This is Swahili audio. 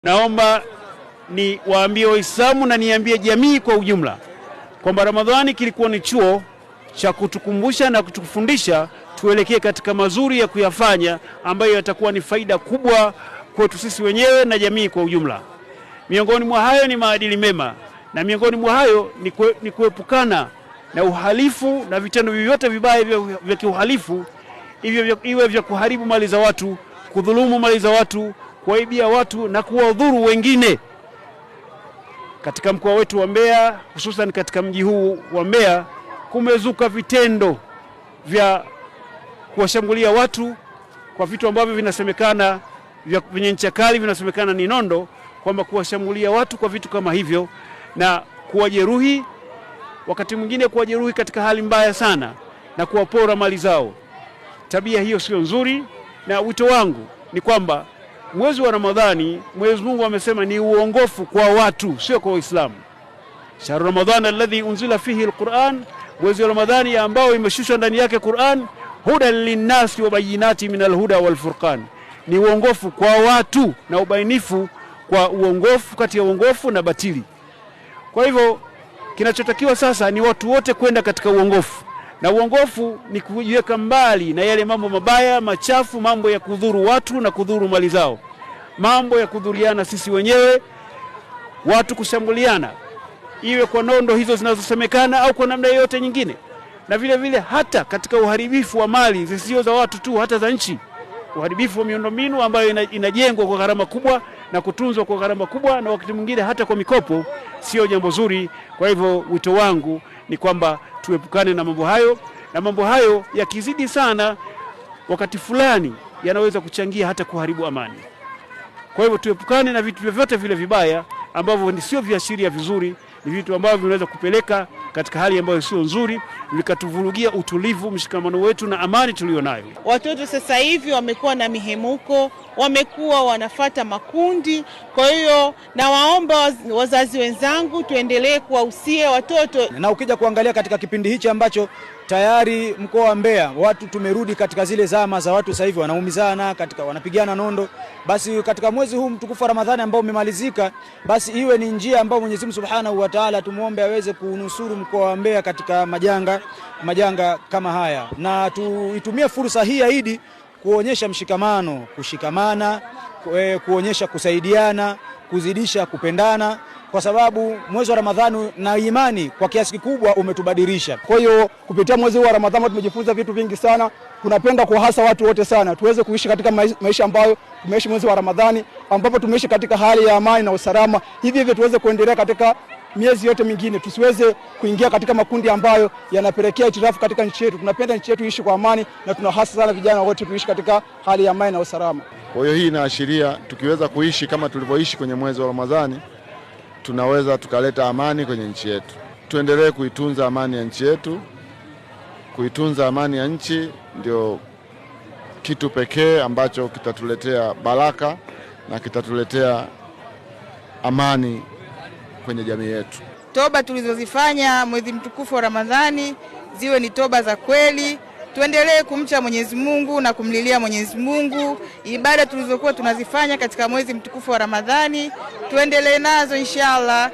Naomba ni waambie Waislamu na niambie jamii kwa ujumla kwamba Ramadhani kilikuwa ni chuo cha kutukumbusha na kutufundisha tuelekee katika mazuri ya kuyafanya ambayo yatakuwa ni faida kubwa kwetu sisi wenyewe na jamii kwa ujumla. Miongoni mwa hayo ni maadili mema, na miongoni mwa hayo ni kuepukana na uhalifu na vitendo vyote vibaya vya kiuhalifu, iwe vya kuharibu mali za watu, kudhulumu mali za watu, kuwaibia watu na kuwadhuru wengine. Katika mkoa wetu wa Mbeya, hususan katika mji huu wa Mbeya, kumezuka vitendo vya kuwashambulia watu kwa vitu ambavyo vinasemekana vyenye ncha kali, vinasemekana ni nondo, kwamba kuwashambulia watu kwa vitu kama hivyo na kuwajeruhi, wakati mwingine kuwajeruhi katika hali mbaya sana na kuwapora mali zao. Tabia hiyo sio nzuri, na wito wangu ni kwamba mwezi wa Ramadhani Mwenyezi Mungu amesema ni uongofu kwa watu, sio kwa Waislamu. Shahru Ramadhan alladhi unzila fihi alquran, mwezi wa Ramadhani ambao imeshushwa ndani yake Qur'an, hudan linnasi wa bayinati min alhuda wal furqan, ni uongofu kwa watu na ubainifu kwa uongofu, kati ya uongofu na batili. Kwa hivyo kinachotakiwa sasa ni watu wote kwenda katika uongofu, na uongofu ni kujiweka mbali na yale mambo mabaya, machafu, mambo ya kudhuru watu na kudhuru mali zao, mambo ya kudhuriana sisi wenyewe, watu kushambuliana, iwe kwa nondo hizo zinazosemekana au kwa namna yoyote nyingine, na vile vile hata katika uharibifu wa mali zisizo za watu tu, hata za nchi, uharibifu wa miundombinu ambayo inajengwa kwa gharama kubwa na kutunzwa kwa gharama kubwa, na wakati mwingine hata kwa mikopo, sio jambo zuri. Kwa hivyo wito wangu ni kwamba tuepukane na mambo hayo, na mambo hayo yakizidi sana wakati fulani yanaweza kuchangia hata kuharibu amani. Kwa hivyo tuepukane na vitu vyote vile vibaya ambavyo sio viashiria vizuri, ni vitu ambavyo vinaweza kupeleka katika hali ambayo sio nzuri, vikatuvurugia utulivu, mshikamano wetu na amani tulionayo. Watoto sasa hivi wamekuwa na mihemuko, wamekuwa wanafata makundi. Kwa hiyo nawaomba wazazi wenzangu tuendelee kuwahusia watoto. Na ukija kuangalia katika kipindi hichi ambacho tayari mkoa wa Mbeya watu tumerudi katika zile zama za watu sasa hivi wanaumizana, katika wanapigana nondo, basi katika mwezi huu mtukufu wa Ramadhani ambao umemalizika, basi iwe ni njia ambayo Mwenyezi Mungu Subhanahu wa Ta'ala tumuombe aweze kunusuru mkoa wa Mbeya katika majanga kama haya, na tuitumie fursa hii ya Idi kuonyesha mshikamano, kushikamana, kuonyesha kusaidiana, kuzidisha kupendana, kwa sababu mwezi wa Ramadhani na imani kwa kiasi kikubwa umetubadilisha. Kwa hiyo kupitia mwezi wa Ramadhani tumejifunza vitu vingi sana. Tunapenda kuhasa watu wote sana tuweze kuishi katika maisha ambayo tumeishi mwezi wa Ramadhani, ambapo tumeishi katika hali ya amani na usalama. Hivi tuweze kuendelea katika miezi yote mingine, tusiweze kuingia katika makundi ambayo yanapelekea itirafu katika nchi yetu. Tunapenda nchi yetu iishi kwa amani, na tunahasa sana vijana wote tuishi katika hali ya amani na usalama. Kwa hiyo hii inaashiria tukiweza kuishi kama tulivyoishi kwenye mwezi wa Ramadhani, tunaweza tukaleta amani kwenye nchi yetu. Tuendelee kuitunza amani ya nchi yetu. Kuitunza amani ya nchi ndio kitu pekee ambacho kitatuletea baraka na kitatuletea amani kwenye jamii yetu. Toba tulizozifanya mwezi mtukufu wa Ramadhani ziwe ni toba za kweli. Tuendelee kumcha Mwenyezi Mungu na kumlilia Mwenyezi Mungu. Ibada tulizokuwa tunazifanya katika mwezi mtukufu wa Ramadhani tuendelee nazo inshallah.